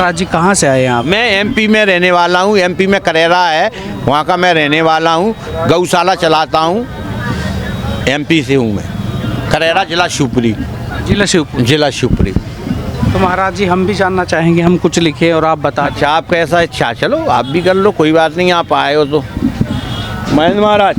महाराज जी कहाँ से आए हैं आप? मैं एमपी में रहने वाला हूँ। एमपी में करेरा है, वहाँ का मैं रहने वाला हूँ। गौशाला चलाता हूँ। एमपी से हूँ मैं, करेरा जिला शिवपुरी। जिला शिवपुरी। जिला शिवपुरी। तो महाराज जी हम भी जानना चाहेंगे, हम कुछ लिखे और आप बता दें। अच्छा, आप कैसा इच्छा, चलो आप भी कर लो, कोई बात नहीं। आप आए हो तो महेंद्र महाराज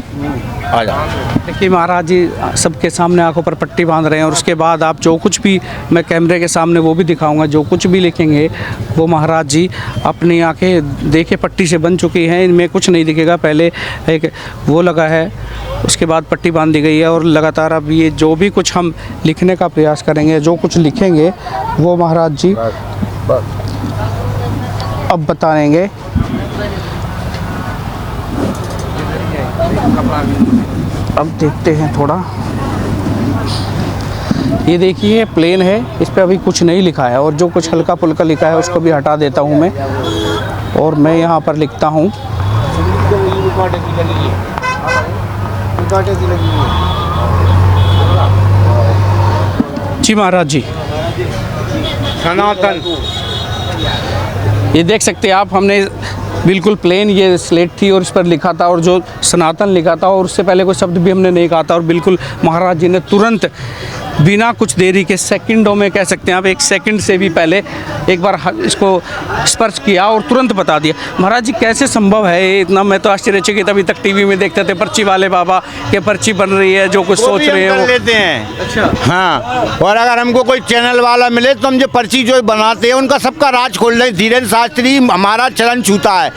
आ जाओ। देखिए महाराज जी सबके सामने आंखों पर पट्टी बांध रहे हैं और उसके बाद आप जो कुछ भी, मैं कैमरे के सामने वो भी दिखाऊंगा, जो कुछ भी लिखेंगे वो महाराज जी अपनी आंखें देखे पट्टी से बन चुकी हैं, इनमें कुछ नहीं दिखेगा। पहले एक वो लगा है, उसके बाद पट्टी बांध दी गई है और लगातार अब ये जो भी कुछ हम लिखने का प्रयास करेंगे, जो कुछ लिखेंगे वो महाराज जी अब बताएंगे। अब देखते हैं थोड़ा, ये देखिए प्लेन है, इस पे अभी कुछ नहीं लिखा है और जो कुछ हल्का फुल्का लिखा है उसको भी हटा देता हूँ मैं और मैं यहाँ पर लिखता हूँ। जी महाराज जी, सनातन, ये देख सकते हैं आप, हमने बिल्कुल प्लेन ये स्लेट थी और इस पर लिखा था और जो सनातन लिखा था और उससे पहले कोई शब्द भी हमने नहीं कहा था और बिल्कुल महाराज जी ने तुरंत बिना कुछ देरी के, सेकंडों में कह सकते हैं आप, 1 सेकंड से भी पहले एक बार इसको स्पर्श किया और तुरंत बता दिया। महाराज जी कैसे संभव है ये इतना? मैं तो आश्चर्यचकित, अभी तक टीवी में देखते थे पर्ची वाले बाबा के पर्ची बन रही है, जो कुछ सोच रहे हैं वो लेते हैं। अच्छा हाँ, और अगर हमको कोई चैनल वाला मिले तो हम जो पर्ची जो बनाते हैं उनका सबका राज खोल रहे हैं। धीरेन्द्र शास्त्री हमारा चरण छूता है,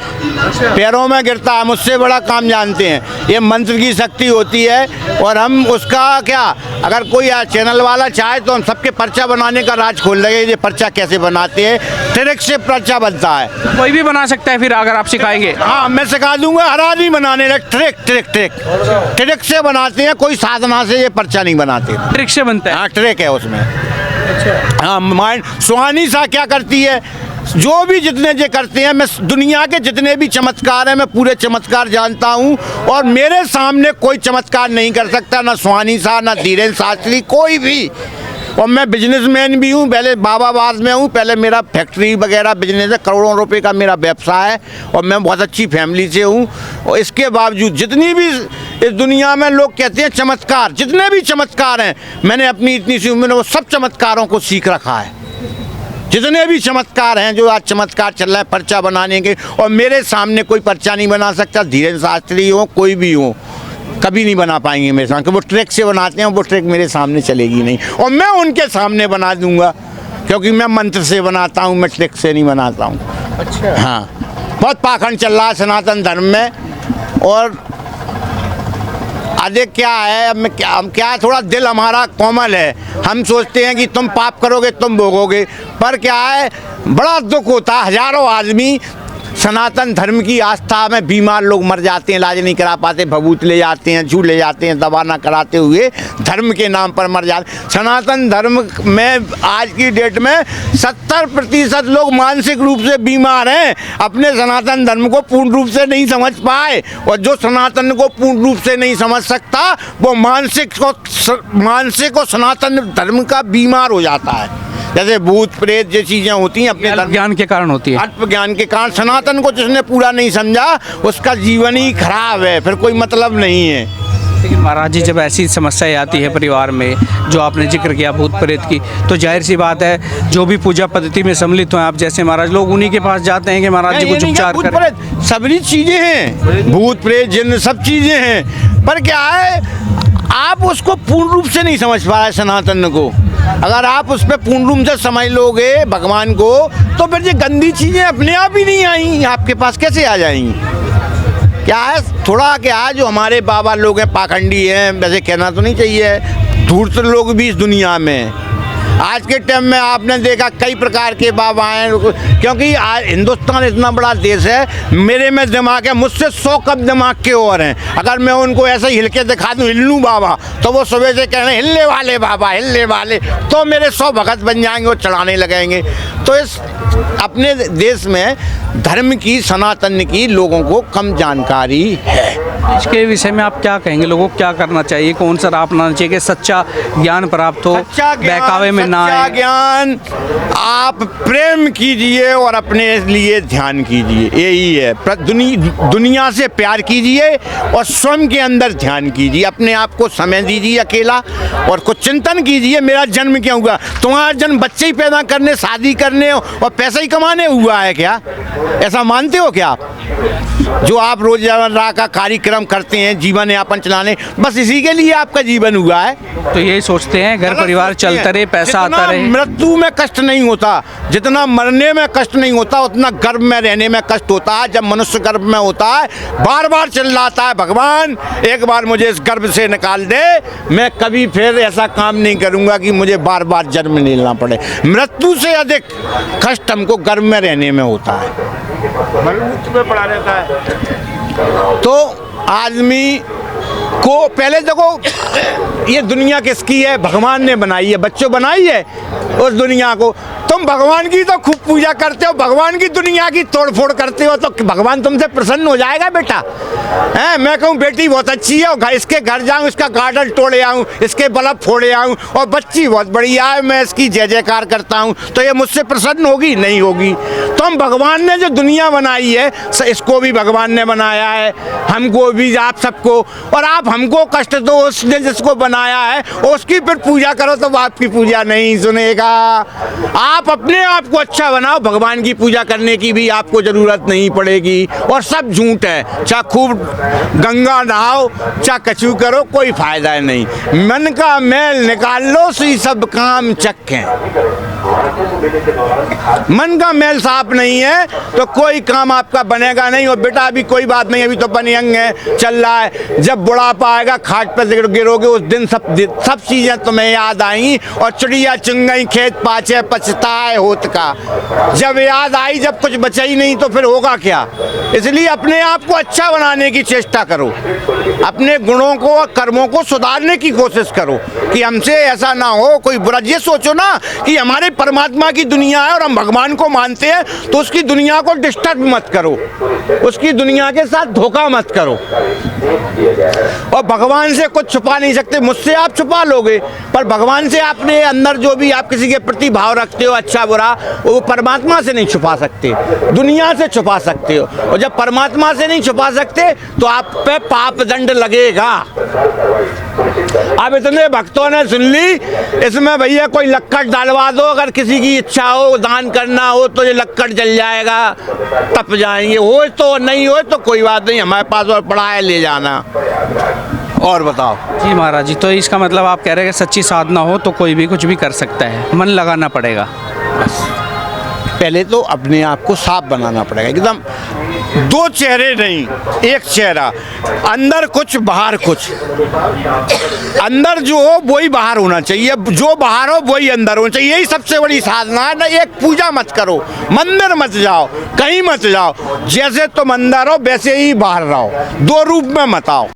पैरों में गिरता है, मुझसे बड़ा काम जानते हैं। ये मंत्र की शक्ति होती है और हम उसका क्या, अगर कोई चैनल वाला चाहे तो हम सबके पर्चा बनाने का राज खोल रहे हैं। ये पर्चा कैसे बनाते हैं, ट्रिक से पर्चा बनता है। कोई भी बना सकता है फिर अगर आप सिखाएंगे? हाँ, मैं सिखा दूंगा। हर आदमी बनाने लगे, ट्रिक ट्रिक ट्रिक ट्रिक से बनाते हैं, कोई साधना से ये पर्चा नहीं बनाते। ट्रिक से बनता है? हाँ, ट्रिक है उसमें। हाँ, माइंड सुहानी सा क्या करती है, जो भी जितने जे करते हैं, मैं दुनिया के जितने भी चमत्कार हैं मैं पूरे चमत्कार जानता हूं और मेरे सामने कोई चमत्कार नहीं कर सकता, ना सुहानी सा, ना धीरेन्द्र शास्त्री, कोई भी। और मैं बिजनेसमैन भी हूँ, पहले बाबाबाद में हूँ, पहले मेरा फैक्ट्री वगैरह बिजनेस है, करोड़ों रुपए का मेरा व्यवसाय है और मैं बहुत अच्छी फैमिली से हूँ। और इसके बावजूद जितनी भी इस दुनिया में लोग कहते हैं चमत्कार, जितने भी चमत्कार हैं मैंने अपनी इतनी सी उम्र में वो सब चमत्कारों को सीख रखा है। जितने भी चमत्कार हैं, जो आज चमत्कार चल रहा है पर्चा बनाने के, और मेरे सामने कोई पर्चा नहीं बना सकता। धीरेन्द्र शास्त्री हो, कोई भी हो, कभी नहीं बना पाएंगे मेरे सामने। वो ट्रिक से बनाते हैं, वो ट्रिक मेरे सामने चलेगी नहीं और मैं उनके सामने बना दूंगा, क्योंकि मैं मंत्र से बनाता हूँ, मैं ट्रिक से नहीं बनाता हूँ। अच्छा। हाँ, बहुत पाखंड चल रहा है सनातन धर्म में और अधिक क्या है, अब हम क्या थोड़ा दिल हमारा कोमल है, हम सोचते हैं कि तुम पाप करोगे तुम भोगोगे, पर क्या है बड़ा दुख होता है। हजारों आदमी सनातन धर्म की आस्था में बीमार लोग मर जाते हैं, इलाज नहीं करा पाते, भभूत ले जाते हैं, झूठ ले जाते हैं, दवा ना कराते हुए धर्म के नाम पर मर जाते। सनातन धर्म में आज की डेट में 70% लोग मानसिक रूप से बीमार हैं, अपने सनातन धर्म को पूर्ण रूप से नहीं समझ पाए और जो सनातन को पूर्ण रूप से नहीं समझ सकता वो मानसिक और सनातन धर्म का बीमार हो जाता है। जैसे भूत प्रेत जो चीज़ें होती हैं अपने ज्ञान के कारण होती है, अल्प ज्ञान के कारण। सनातन को जिसने पूरा नहीं समझा उसका जीवन ही खराब है, फिर कोई मतलब नहीं है। लेकिन महाराज जी जब ऐसी समस्याएं आती है परिवार में, जो आपने जिक्र किया भूत प्रेत की, तो जाहिर सी बात है जो भी पूजा पद्धति में सम्मिलित हो आप जैसे महाराज, लोग उन्हीं के पास जाते हैं कि महाराज जी कुछ उपचार करें। सभी चीज़ें हैं, भूत प्रेत जिन सब चीज़ें हैं, पर क्या है आप उसको पूर्ण रूप से नहीं समझ पा रहे सनातन को। अगर आप उस पर पूर्ण रूप से समझ लोगे भगवान को, तो फिर ये गंदी चीज़ें अपने आप ही नहीं आई, आपके पास कैसे आ जाएंगी? क्या है थोड़ा क्या है, जो हमारे बाबा लोग हैं पाखंडी हैं, वैसे कहना तो नहीं चाहिए, धूर्त लोग भी इस दुनिया में आज के टाइम में आपने देखा कई प्रकार के बाबा हैं, क्योंकि आज हिंदुस्तान इतना बड़ा देश है, मेरे में दिमाग है, मुझसे 100 कम दिमाग के और हैं। अगर मैं उनको ऐसे हिल के दिखा दूँ हिल्लू बाबा, तो वो सुबह से कह रहे हैं हिलने वाले बाबा, हिलने वाले, तो मेरे 100 भगत बन जाएंगे, वो चढ़ाने लगेंगे। तो इस अपने देश में धर्म की, सनातन की लोगों को कम जानकारी है। इसके विषय में आप क्या कहेंगे, लोगों को क्या करना चाहिए, कौन सा राह अपनाना चाहिए कि सच्चा ज्ञान प्राप्त हो, बहकावे में ना सच्चा आए? ज्ञान आप प्रेम कीजिए और अपने लिए ध्यान कीजिए, यही है। दुनिया से प्यार कीजिए और स्वयं के अंदर ध्यान कीजिए, अपने आप को समय दीजिए अकेला और कुछ चिंतन कीजिए मेरा जन्म क्यों हुआ। तुम्हारा जन्म बच्चे ही पैदा करने, शादी करने और पैसा ही कमाने हुआ है क्या? ऐसा मानते हो क्या आप? जो आप रोजमर्रा का कार्यक्रम करते हैं जीवन यापन चलाने, बस इसी के लिए आपका जीवन हुआ है? तो यही सोचते हैं घर परिवार चलता रहे, पैसा आता रहे। मृत्यु में कष्ट नहीं होता, जितना मरने में कष्ट नहीं होता उतना गर्भ में रहने में कष्ट होता है। जब मनुष्य गर्भ में होता है बार बार चिल्लाता है, भगवान एक बार मुझे इस गर्भ से निकाल दे, मैं कभी फिर ऐसा काम नहीं करूंगा कि मुझे बार बार जन्म लेना पड़े। मृत्यु से अधिक कष्ट हमको गर्भ में रहने में होता है, मृत्यु में पड़ा रहता है। तो आदमी को पहले देखो ये दुनिया किसकी है? भगवान ने बनाई है, बच्चों बनाई है उस दुनिया को। तुम भगवान की तो खूब पूजा करते हो, भगवान की दुनिया की तोड़फोड़ करते हो, तो भगवान तुमसे प्रसन्न हो जाएगा बेटा? हैं, मैं कहूँ बेटी बहुत अच्छी है और इसके घर जाऊँ, इसका गार्डन तोड़े आऊँ, इसके बल्ब फोड़े आऊँ, और बच्ची बहुत बढ़िया है, मैं इसकी जय जयकार करता हूँ, तो ये मुझसे प्रसन्न होगी? नहीं होगी। तो हम भगवान ने जो दुनिया बनाई है, इसको भी भगवान ने बनाया है, हमको भी, आप सबको, और आप हमको कष्ट दो उसने जिसको बनाया है, उसकी फिर पूजा करो तो आपकी पूजा नहीं सुनेगा। आप अपने आप को अच्छा बनाओ, भगवान की पूजा करने की भी आपको जरूरत नहीं पड़ेगी। और सब झूठ है, चाहे खूब गंगा नहाओ, चाहे कछु करो, कोई फायदा नहीं। मन का मैल निकाल लो, सी सब काम चक्कें। मन का मैल साफ नहीं है तो कोई काम आपका बनेगा नहीं। और बेटा अभी कोई बात नहीं, अभी तो बनियंग है, चल रहा है, जब बुढ़ापा आएगा खाट पर गिरोगे उस दिन सब चीजें तुम्हें याद आएंगी, और चिड़िया चुन गई खेत पाछे पछताए होत का। जब याद आई, जब कुछ बचा ही नहीं तो फिर होगा क्या? इसलिए अपने आप को अच्छा बनाने की चेष्टा करो, अपने गुणों को और कर्मों को सुधारने की कोशिश करो कि हमसे ऐसा ना हो कोई बुरा। ये सोचो ना कि हमारे परमात्मा की दुनिया है और हम भगवान को मानते हैं, तो उसकी दुनिया को डिस्टर्ब मत करो, उसकी दुनिया के साथ धोखा मत करो। और भगवान से कुछ छुपा नहीं सकते, मुझसे आप छुपा लोगे, पर भगवान से आपने अंदर जो भी आप किसी के प्रति भाव रखते हो, अच्छा बुरा, वो परमात्मा से नहीं छुपा सकते, दुनिया से छुपा सकते हो। और जब परमात्मा से नहीं छुपा सकते तो आप पे पाप दंड लगेगा। अब इतने भक्तों ने सुन ली, इसमें भैया कोई लक्कड़ डालवा दो, अगर किसी की इच्छा हो दान करना हो तो ये लक्कड़ जल जाएगा, तप जाएंगे, हो तो नहीं हो तो कोई बात नहीं, हमारे पास और पड़ा है, ले जाना। और बताओ जी महाराज जी, तो इसका मतलब आप कह रहे हैं कि सच्ची साधना हो तो कोई भी कुछ भी कर सकता है, मन लगाना पड़ेगा। पहले तो अपने आप को साफ बनाना पड़ेगा, एकदम दो चेहरे नहीं, एक चेहरा, अंदर कुछ बाहर कुछ। अंदर जो हो वही बाहर होना चाहिए, जो बाहर हो वही अंदर होना चाहिए, यही सबसे बड़ी साधना है ना। एक पूजा मत करो, मंदिर मत जाओ, कहीं मत जाओ, जैसे तुम अंदर हो वैसे ही बाहर रहो, दो रूप में मत आओ।